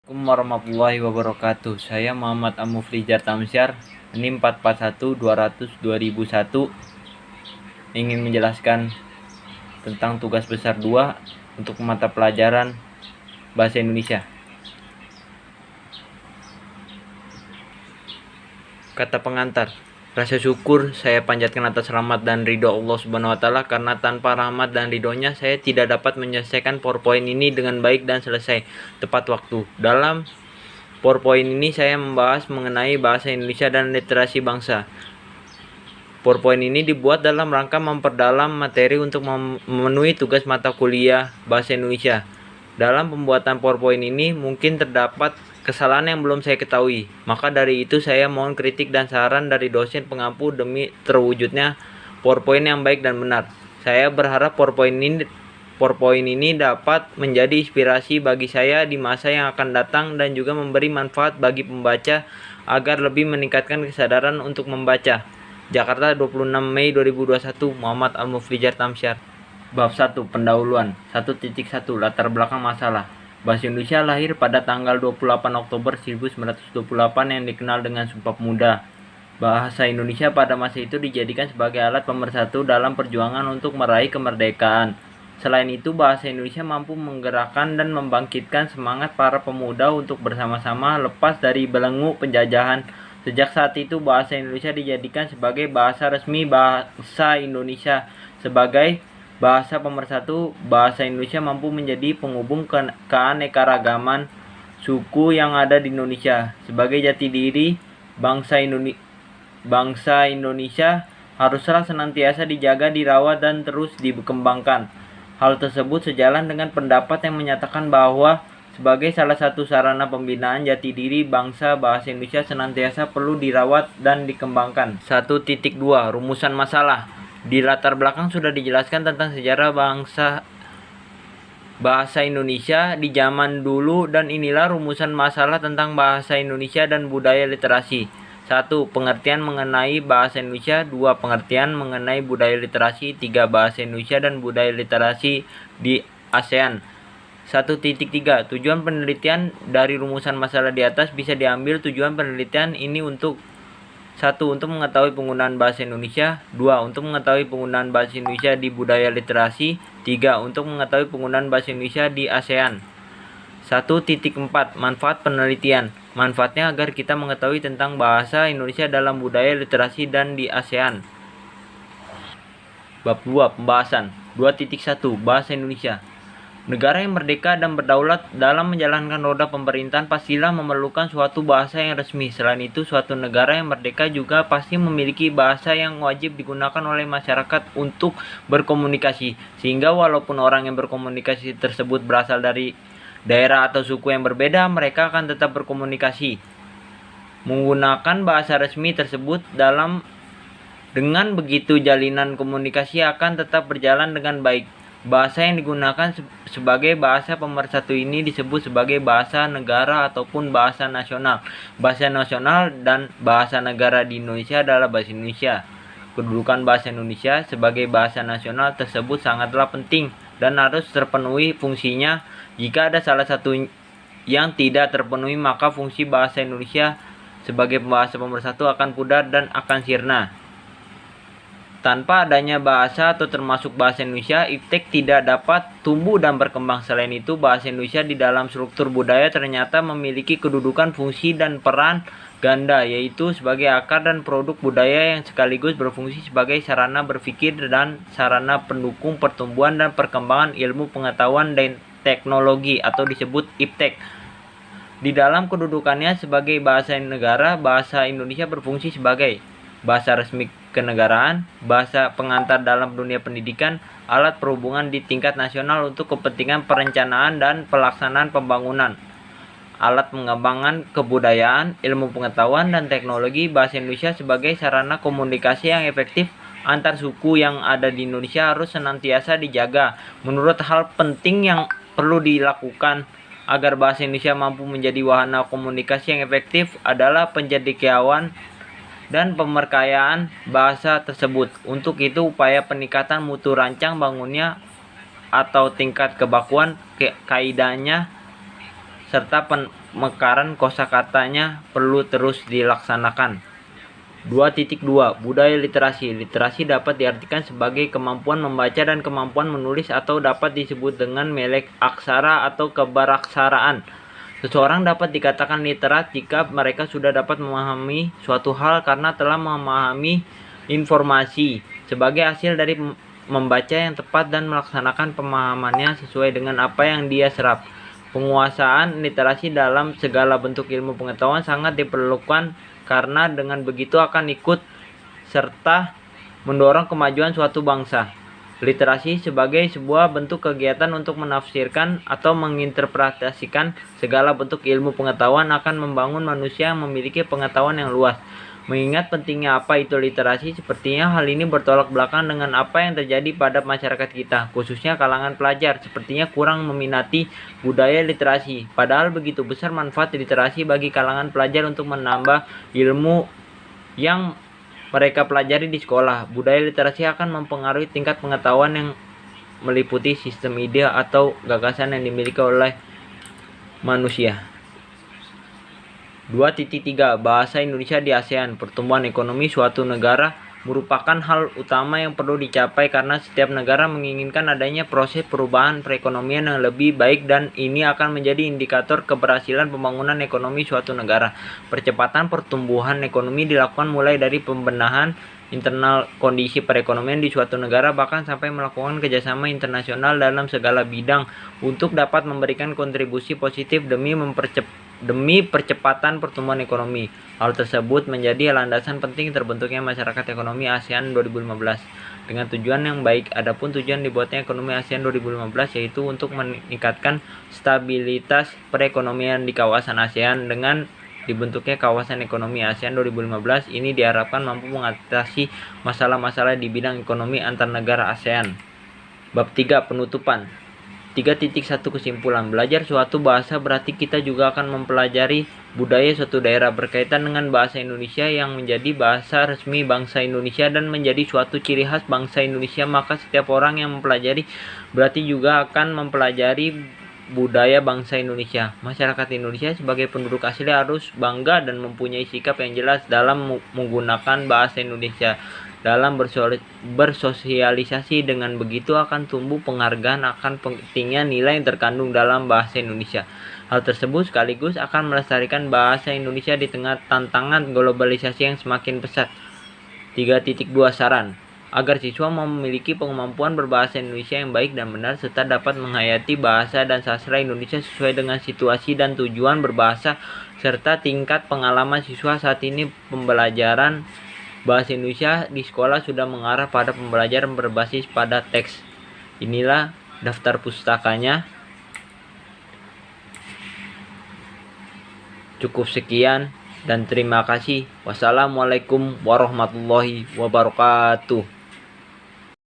Assalamualaikum warahmatullahi wabarakatuh. Saya Muhammad Amuflijar Tamsyar, NIM 441-200-2001, ingin menjelaskan tentang tugas besar 2 untuk mata pelajaran Bahasa Indonesia. Kata pengantar. Rasa syukur saya panjatkan atas rahmat dan ridho Allah Subhanahu wa taala, karena tanpa rahmat dan ridhonya saya tidak dapat menyelesaikan PowerPoint ini dengan baik dan selesai tepat waktu. Dalam PowerPoint ini saya membahas mengenai bahasa Indonesia dan literasi bangsa. PowerPoint ini dibuat dalam rangka memperdalam materi untuk memenuhi tugas mata kuliah Bahasa Indonesia. Dalam pembuatan PowerPoint ini mungkin terdapat kesalahan yang belum saya ketahui. Maka dari itu saya mohon kritik dan saran dari dosen pengampu demi terwujudnya PowerPoint yang baik dan benar. Saya berharap PowerPoint ini dapat menjadi inspirasi bagi saya di masa yang akan datang dan juga memberi manfaat bagi pembaca agar lebih meningkatkan kesadaran untuk membaca. Jakarta, 26 Mei 2021. Muhammad Al-Muflijar Tamsyar. Bab 1. Pendahuluan. 1.1. Latar belakang masalah. Bahasa Indonesia lahir pada tanggal 28 Oktober 1928 yang dikenal dengan Sumpah Pemuda. Bahasa Indonesia pada masa itu dijadikan sebagai alat pemersatu dalam perjuangan untuk meraih kemerdekaan. Selain itu, bahasa Indonesia mampu menggerakkan dan membangkitkan semangat para pemuda untuk bersama-sama lepas dari belenggu penjajahan. Sejak saat itu, bahasa Indonesia dijadikan sebagai bahasa resmi bangsa Indonesia. Sebagai bahasa pemersatu, bahasa Indonesia mampu menjadi penghubung keanekaragaman suku yang ada di Indonesia. Sebagai jati diri, bangsa Indonesia haruslah senantiasa dijaga, dirawat, dan terus dikembangkan. Hal tersebut sejalan dengan pendapat yang menyatakan bahwa sebagai salah satu sarana pembinaan jati diri bangsa, bahasa Indonesia senantiasa perlu dirawat dan dikembangkan. 1.2. Rumusan masalah. Di latar belakang sudah dijelaskan tentang sejarah bahasa Indonesia di zaman dulu, dan inilah rumusan masalah tentang bahasa Indonesia dan budaya literasi. 1. Pengertian mengenai bahasa Indonesia. 2. Pengertian mengenai budaya literasi. 3. Bahasa Indonesia dan budaya literasi di ASEAN. 1.3. Tujuan penelitian. Dari rumusan masalah di atas bisa diambil tujuan penelitian ini untuk 1. Untuk mengetahui penggunaan bahasa Indonesia. 2. Untuk mengetahui penggunaan bahasa Indonesia di budaya literasi. 3. Untuk mengetahui penggunaan bahasa Indonesia di ASEAN. 1.4. Manfaat penelitian. Manfaatnya agar kita mengetahui tentang bahasa Indonesia dalam budaya literasi dan di ASEAN. Bab 2. Pembahasan. 2.1. Bahasa Indonesia. Negara yang merdeka dan berdaulat dalam menjalankan roda pemerintahan pastilah memerlukan suatu bahasa yang resmi. Selain itu, suatu negara yang merdeka juga pasti memiliki bahasa yang wajib digunakan oleh masyarakat untuk berkomunikasi. Sehingga walaupun orang yang berkomunikasi tersebut berasal dari daerah atau suku yang berbeda, mereka akan tetap berkomunikasi menggunakan bahasa resmi tersebut. Dengan begitu, jalinan komunikasi akan tetap berjalan dengan baik. Bahasa yang digunakan sebagai bahasa pemersatu ini disebut sebagai bahasa negara ataupun bahasa nasional. Bahasa nasional dan bahasa negara di Indonesia adalah bahasa Indonesia. Kedudukan bahasa Indonesia sebagai bahasa nasional tersebut sangatlah penting dan harus terpenuhi fungsinya. Jika ada salah satu yang tidak terpenuhi, maka fungsi bahasa Indonesia sebagai bahasa pemersatu akan pudar dan akan sirna. Tanpa adanya bahasa atau termasuk bahasa Indonesia, iptek tidak dapat tumbuh dan berkembang. Selain itu, bahasa Indonesia di dalam struktur budaya ternyata memiliki kedudukan, fungsi, dan peran ganda, yaitu sebagai akar dan produk budaya yang sekaligus berfungsi sebagai sarana berpikir dan sarana pendukung pertumbuhan dan perkembangan ilmu pengetahuan dan teknologi atau disebut iptek. Di dalam kedudukannya sebagai bahasa negara, bahasa Indonesia berfungsi sebagai bahasa resmi kenegaraan, bahasa pengantar dalam dunia pendidikan, alat perhubungan di tingkat nasional untuk kepentingan perencanaan dan pelaksanaan pembangunan, alat pengembangan kebudayaan, ilmu pengetahuan, dan teknologi. Bahasa Indonesia sebagai sarana komunikasi yang efektif antar suku yang ada di Indonesia harus senantiasa dijaga. Menurut hal penting yang perlu dilakukan agar bahasa Indonesia mampu menjadi wahana komunikasi yang efektif adalah penjadian dan pemerkayaan bahasa tersebut. Untuk itu, upaya peningkatan mutu rancang bangunnya atau tingkat kebakuan kaidahnya serta pemekaran kosakatanya perlu terus dilaksanakan. 2.2 Budaya literasi. Literasi dapat diartikan sebagai kemampuan membaca dan kemampuan menulis, atau dapat disebut dengan melek aksara atau kebaraksaraan. Seseorang dapat dikatakan literat jika mereka sudah dapat memahami suatu hal karena telah memahami informasi sebagai hasil dari membaca yang tepat dan melaksanakan pemahamannya sesuai dengan apa yang dia serap. Penguasaan literasi dalam segala bentuk ilmu pengetahuan sangat diperlukan karena dengan begitu akan ikut serta mendorong kemajuan suatu bangsa. Literasi sebagai sebuah bentuk kegiatan untuk menafsirkan atau menginterpretasikan segala bentuk ilmu pengetahuan akan membangun manusia yang memiliki pengetahuan yang luas. Mengingat pentingnya apa itu literasi, sepertinya hal ini bertolak belakang dengan apa yang terjadi pada masyarakat kita, khususnya kalangan pelajar, sepertinya kurang meminati budaya literasi. Padahal begitu besar manfaat literasi bagi kalangan pelajar untuk menambah ilmu yang mereka pelajari di sekolah. Budaya literasi akan mempengaruhi tingkat pengetahuan yang meliputi sistem ide atau gagasan yang dimiliki oleh manusia. 2.3 Bahasa Indonesia di ASEAN. Pertumbuhan ekonomi suatu negara merupakan hal utama yang perlu dicapai karena setiap negara menginginkan adanya proses perubahan perekonomian yang lebih baik, dan ini akan menjadi indikator keberhasilan pembangunan ekonomi suatu negara. Percepatan pertumbuhan ekonomi dilakukan mulai dari pembenahan internal kondisi perekonomian di suatu negara, bahkan sampai melakukan kerjasama internasional dalam segala bidang untuk dapat memberikan kontribusi positif demi percepatan pertumbuhan ekonomi. Hal tersebut menjadi landasan penting terbentuknya masyarakat ekonomi ASEAN 2015 dengan tujuan yang baik. Adapun tujuan dibuatnya ekonomi ASEAN 2015 yaitu untuk meningkatkan stabilitas perekonomian di kawasan ASEAN. Dengan dibentuknya kawasan ekonomi ASEAN 2015 ini diharapkan mampu mengatasi masalah-masalah di bidang ekonomi antar negara ASEAN. Bab 3 Penutupan. 3.1 Kesimpulan. Belajar suatu bahasa berarti kita juga akan mempelajari budaya suatu daerah. Berkaitan dengan bahasa Indonesia yang menjadi bahasa resmi bangsa Indonesia dan menjadi suatu ciri khas bangsa Indonesia, maka setiap orang yang mempelajari berarti juga akan mempelajari budaya bangsa Indonesia. Masyarakat Indonesia sebagai penduduk asli harus bangga dan mempunyai sikap yang jelas dalam menggunakan bahasa Indonesia dalam bersosialisasi. Dengan begitu akan tumbuh penghargaan akan pentingnya nilai yang terkandung dalam bahasa Indonesia. Hal tersebut sekaligus akan melestarikan bahasa Indonesia di tengah tantangan globalisasi yang semakin pesat. 3.2 Saran. Agar siswa memiliki kemampuan berbahasa Indonesia yang baik dan benar, serta dapat menghayati bahasa dan sastra Indonesia sesuai dengan situasi dan tujuan berbahasa, serta tingkat pengalaman siswa saat ini, pembelajaran bahasa Indonesia di sekolah sudah mengarah pada pembelajaran berbasis pada teks. Inilah daftar pustakanya. Cukup sekian dan terima kasih. Wassalamualaikum warahmatullahi wabarakatuh.